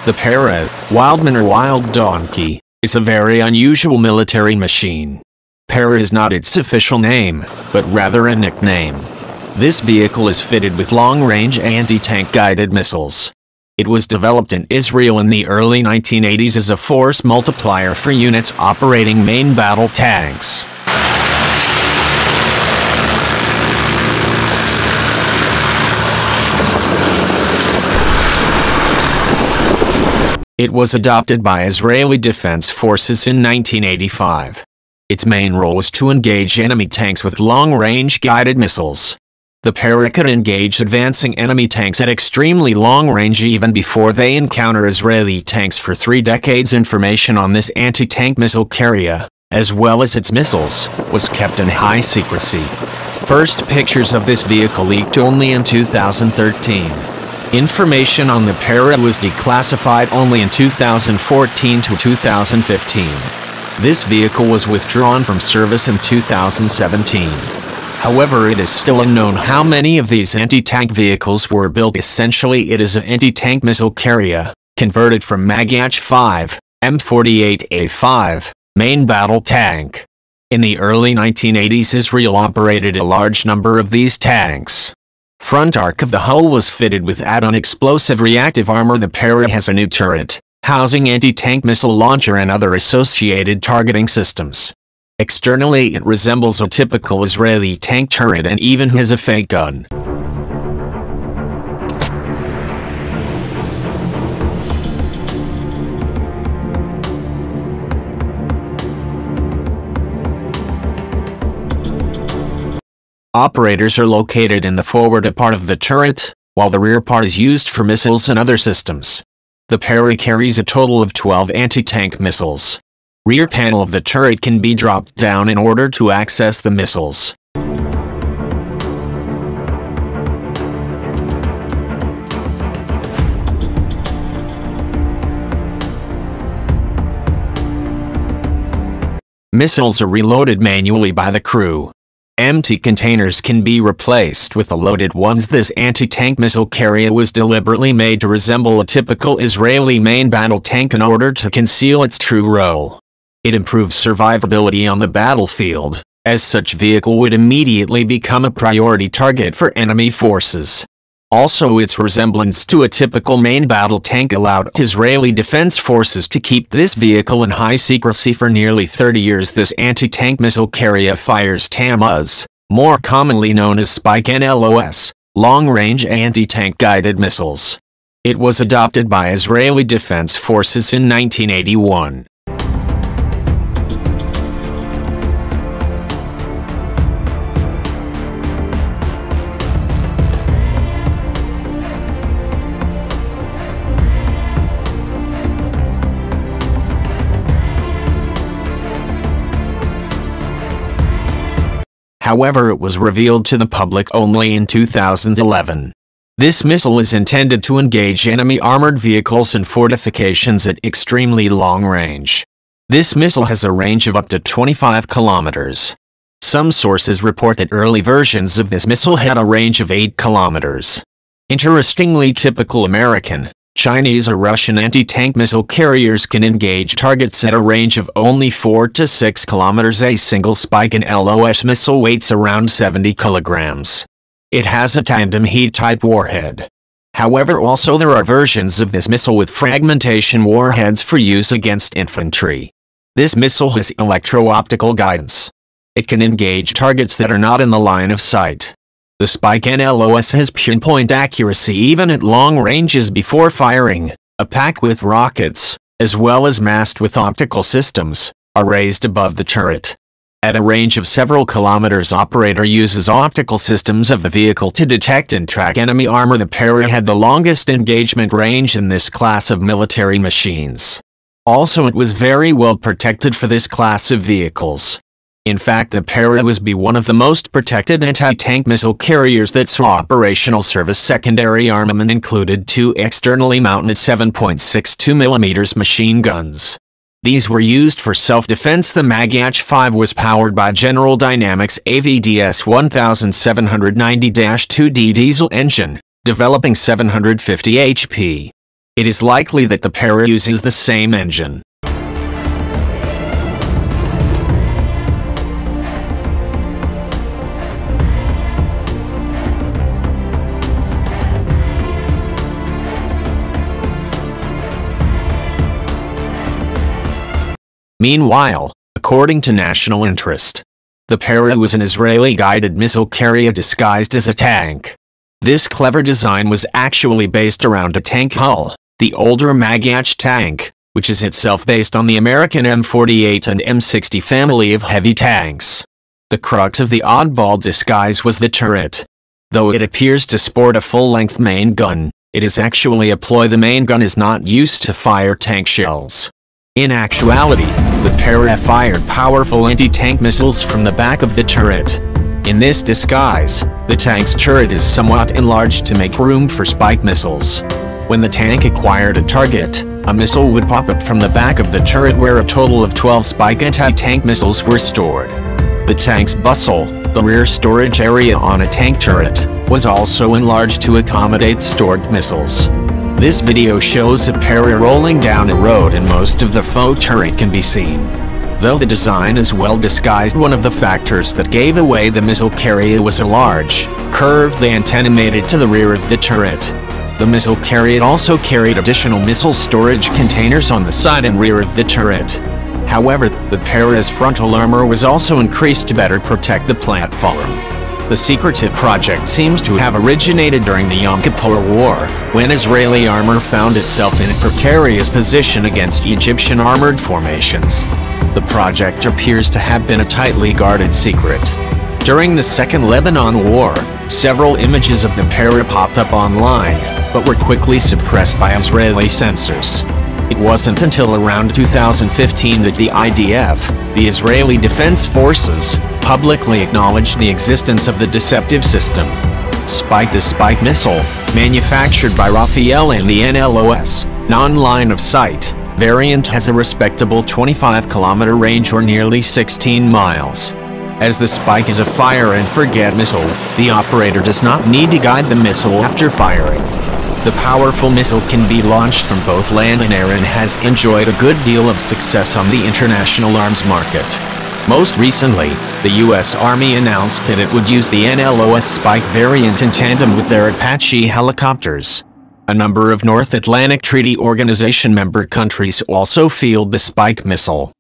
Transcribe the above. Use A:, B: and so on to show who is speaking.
A: The Pereh, wildman or wild donkey, is a very unusual military machine. Pereh is not its official name, but rather a nickname. This vehicle is fitted with long-range anti-tank guided missiles. It was developed in Israel in the early 1980s as a force multiplier for units operating main battle tanks. It was adopted by Israeli Defense Forces in 1985. Its main role was to engage enemy tanks with long-range guided missiles. The Pereh could engage advancing enemy tanks at extremely long range even before they encounter Israeli tanks for 3 decades. Information on this anti-tank missile carrier, as well as its missiles, was kept in high secrecy. First pictures of this vehicle leaked only in 2013. Information on the Pereh was declassified only in 2014 to 2015. This vehicle was withdrawn from service in 2017. However, it is still unknown how many of these anti-tank vehicles were built. Essentially, it is an anti-tank missile carrier, converted from MAGACH-5, M48A5, main battle tank. In the early 1980s, Israel operated a large number of these tanks. Front arc of the hull was fitted with add-on explosive reactive armor. The Pereh has a new turret, housing anti-tank missile launcher and other associated targeting systems. Externally, it resembles a typical Israeli tank turret and even has a fake gun. Operators are located in the forward part of the turret, while the rear part is used for missiles and other systems. The Pereh carries a total of 12 anti-tank missiles. Rear panel of the turret can be dropped down in order to access the missiles. Missiles are reloaded manually by the crew. Empty containers can be replaced with the loaded ones. This anti-tank missile carrier was deliberately made to resemble a typical Israeli main battle tank in order to conceal its true role. It improves survivability on the battlefield, as such vehicle would immediately become a priority target for enemy forces. Also, its resemblance to a typical main battle tank allowed Israeli Defense Forces to keep this vehicle in high secrecy for nearly 30 years. This anti-tank missile carrier fires TAMAs, more commonly known as Spike and LOS, long-range anti-tank guided missiles. It was adopted by Israeli Defense Forces in 1981. However, it was revealed to the public only in 2011. This missile is intended to engage enemy armored vehicles and fortifications at extremely long range. This missile has a range of up to 25 kilometers. Some sources report that early versions of this missile had a range of 8 kilometers. Interestingly, typical American, Chinese or Russian anti-tank missile carriers can engage targets at a range of only 4 to 6 kilometers. A single Spike and LOS missile weighs around 70 kilograms. It has a tandem heat-type warhead. However, also there are versions of this missile with fragmentation warheads for use against infantry. This missile has electro-optical guidance. It can engage targets that are not in the line of sight. The Spike NLOS has pinpoint accuracy even at long ranges before firing. A pack with rockets, as well as mast with optical systems, are raised above the turret. At a range of several kilometers, operator uses optical systems of the vehicle to detect and track enemy armor. The Pereh had the longest engagement range in this class of military machines. Also, it was very well protected for this class of vehicles. In fact, the Pereh was one of the most protected anti-tank missile carriers that saw operational service. Secondary armament included 2 externally mounted 7.62mm machine guns. These were used for self-defense. The MAGACH-5 was powered by General Dynamics AVDS 1790-2D diesel engine, developing 750 HP. It is likely that the Pereh uses the same engine. Meanwhile, according to National Interest, the Pereh was an Israeli guided missile carrier disguised as a tank. This clever design was actually based around a tank hull, the older Magach tank, which is itself based on the American M48 and M60 family of heavy tanks. The crux of the oddball disguise was the turret. Though it appears to sport a full-length main gun, it is actually a ploy. The main gun is not used to fire tank shells. In actuality, the Pereh fired powerful anti-tank missiles from the back of the turret. In this disguise, the tank's turret is somewhat enlarged to make room for spike missiles. When the tank acquired a target, a missile would pop up from the back of the turret where a total of 12 spike anti-tank missiles were stored. The tank's bustle, the rear storage area on a tank turret, was also enlarged to accommodate stored missiles. This video shows a Pereh rolling down a road and most of the faux turret can be seen. Though the design is well disguised, one of the factors that gave away the missile carrier was a large, curved antenna mated to the rear of the turret. The missile carrier also carried additional missile storage containers on the side and rear of the turret. However, the Pereh's frontal armor was also increased to better protect the platform. The secretive project seems to have originated during the Yom Kippur War, when Israeli armor found itself in a precarious position against Egyptian armored formations. The project appears to have been a tightly guarded secret. During the Second Lebanon War, several images of the Pereh popped up online, but were quickly suppressed by Israeli censors. It wasn't until around 2015 that the IDF, the Israeli Defense Forces, publicly acknowledged the existence of the deceptive system. The Spike missile, manufactured by Rafael and the NLOS, non-line of sight, variant has a respectable 25-kilometer range or nearly 16 miles. As the Spike is a fire-and-forget missile, the operator does not need to guide the missile after firing. The powerful missile can be launched from both land and air and has enjoyed a good deal of success on the international arms market. Most recently, the U.S. Army announced that it would use the NLOS Spike variant in tandem with their Apache helicopters. A number of North Atlantic Treaty Organization member countries also field the Spike missile.